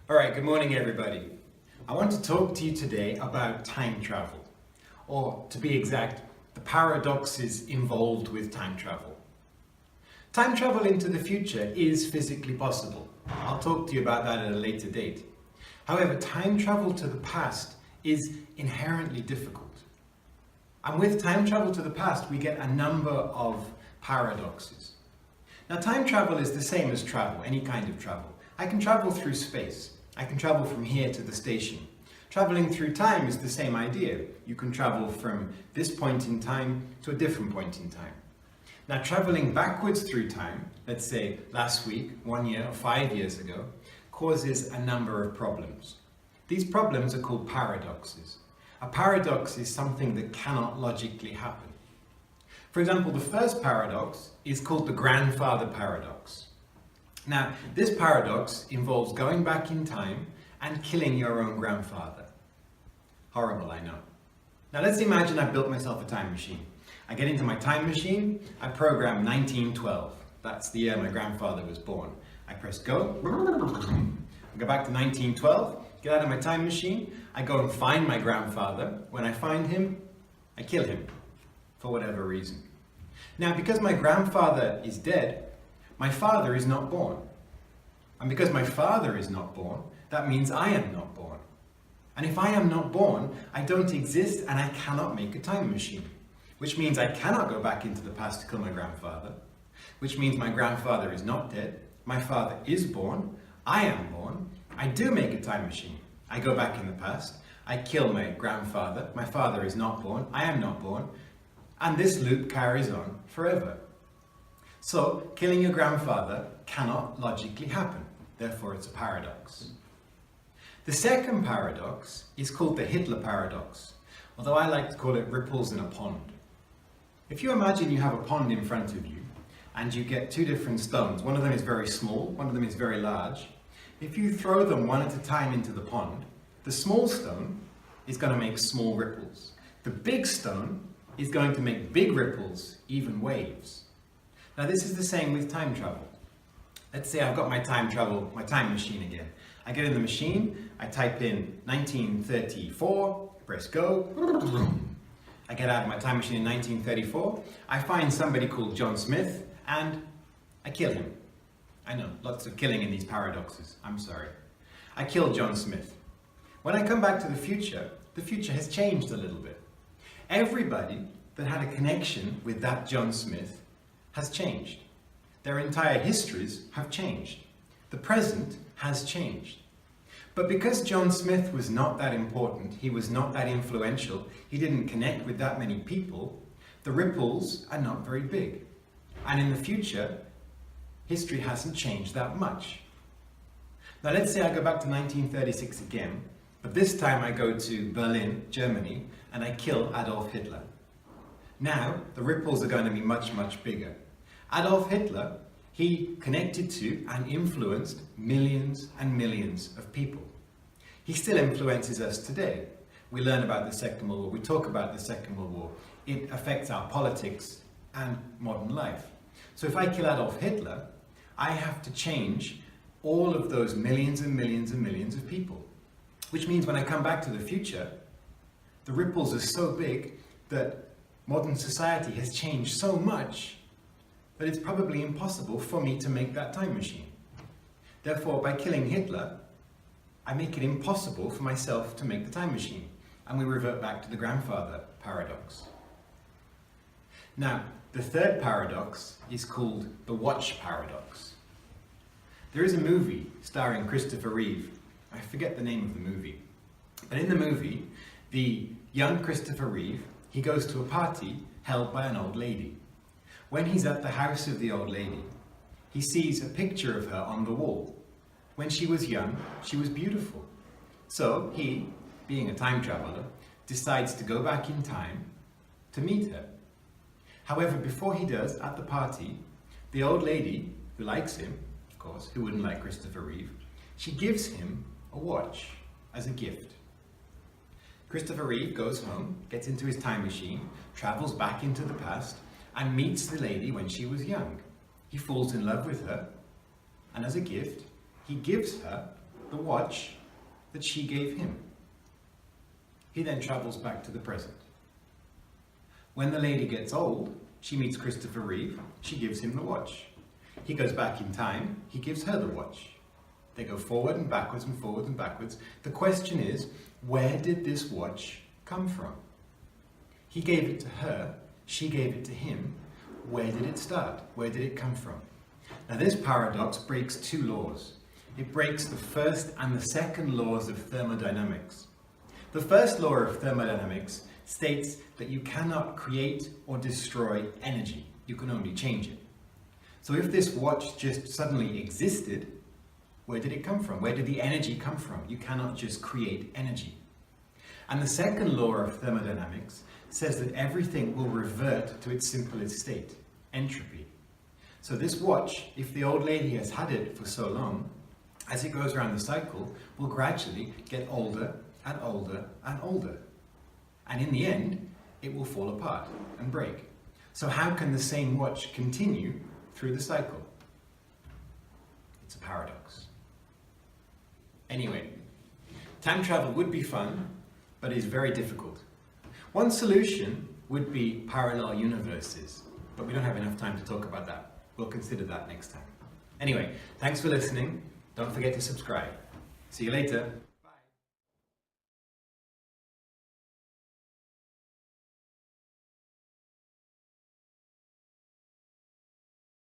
Alright, good morning everybody. I want to talk to you today about time travel, or to be exact, the paradoxes involved with time travel. Time travel into the future is physically possible. I'll talk to you about that at a later date. However, time travel to the past is inherently difficult. And with time travel to the past, we get a number of paradoxes. Now, time travel is the same as travel, any kind of travel. I can travel through space. I can travel from here to the station. Traveling through time is the same idea. You can travel from this point in time to a different point in time. Now, traveling backwards through time, let's say last week, 1 year, or 5 years ago, causes a number of problems. These problems are called paradoxes. A paradox is something that cannot logically happen. For example, the first paradox is called the grandfather paradox. Now, this paradox involves going back in time and killing your own grandfather. Horrible, I know. Now, let's imagine I built myself a time machine. I get into my time machine, I program 1912. That's the year my grandfather was born. I press go, I go back to 1912, get out of my time machine, I go and find my grandfather. When I find him, I kill him, for whatever reason. Now, because my grandfather is dead, my father is not born. And because my father is not born, that means I am not born. And if I am not born, I don't exist and I cannot make a time machine. Which means I cannot go back into the past to kill my grandfather. Which means my grandfather is not dead. My father is born. I am born. I do make a time machine. I go back in the past. I kill my grandfather. My father is not born. I am not born. And this loop carries on forever. So, killing your grandfather cannot logically happen. Therefore, it's a paradox. The second paradox is called the Hitler paradox, although I like to call it ripples in a pond. If you imagine you have a pond in front of you, and you get two different stones, one of them is very small, one of them is very large. If you throw them one at a time into the pond, the small stone is going to make small ripples. The big stone is going to make big ripples, even waves. Now, this is the same with time travel. Let's say I've got my time machine again. I get in the machine, I type in 1934, press go. I get out of my time machine in 1934. I find somebody called John Smith and I kill him. I know, lots of killing in these paradoxes. I'm sorry. I kill John Smith. When I come back to the future has changed a little bit. Everybody that had a connection with that John Smith has changed. Their entire histories have changed. The present has changed. But because John Smith was not that important, he was not that influential, he didn't connect with that many people, the ripples are not very big. And in the future, history hasn't changed that much. Now, let's say I go back to 1936 again, but this time I go to Berlin, Germany, and I kill Adolf Hitler. Now, the ripples are going to be much, much bigger. Adolf Hitler, he connected to and influenced millions and millions of people. He still influences us today. We learn about the Second World War, we talk about the Second World War. It affects our politics and modern life. So if I kill Adolf Hitler, I have to change all of those millions and millions and millions of people. Which means when I come back to the future, the ripples are so big that modern society has changed so much that it's probably impossible for me to make that time machine. Therefore, by killing Hitler, I make it impossible for myself to make the time machine. And we revert back to the grandfather paradox. Now, the third paradox is called the watch paradox. There is a movie starring Christopher Reeve. I forget the name of the movie. But in the movie, the young Christopher Reeve, he goes to a party held by an old lady. When he's at the house of the old lady, he sees a picture of her on the wall. When she was young, she was beautiful. So he, being a time traveler, decides to go back in time to meet her. However, before he does, at the party, the old lady, who likes him, of course, who wouldn't like Christopher Reeve, she gives him a watch as a gift. Christopher Reeve goes home, gets into his time machine, travels back into the past, and meets the lady when she was young. He falls in love with her, and as a gift, he gives her the watch that she gave him. He then travels back to the present. When the lady gets old, she meets Christopher Reeve, she gives him the watch. He goes back in time, he gives her the watch. They go forward and backwards and forwards and backwards. The question is, where did this watch come from? He gave it to her, she gave it to him. Where did it start? Where did it come from? Now this paradox breaks two laws. It breaks the first and the second laws of thermodynamics. The first law of thermodynamics states that you cannot create or destroy energy. You can only change it. So if this watch just suddenly existed, where did it come from? Where did the energy come from? You cannot just create energy. And the second law of thermodynamics says that everything will revert to its simplest state, entropy. So this watch, if the old lady has had it for so long, as it goes around the cycle, will gradually get older and older and older. And in the end, it will fall apart and break. So how can the same watch continue through the cycle? It's a paradox. Anyway, time travel would be fun, but is very difficult. One solution would be parallel universes, but we don't have enough time to talk about that. We'll consider that next time. Anyway, thanks for listening. Don't forget to subscribe. See you later.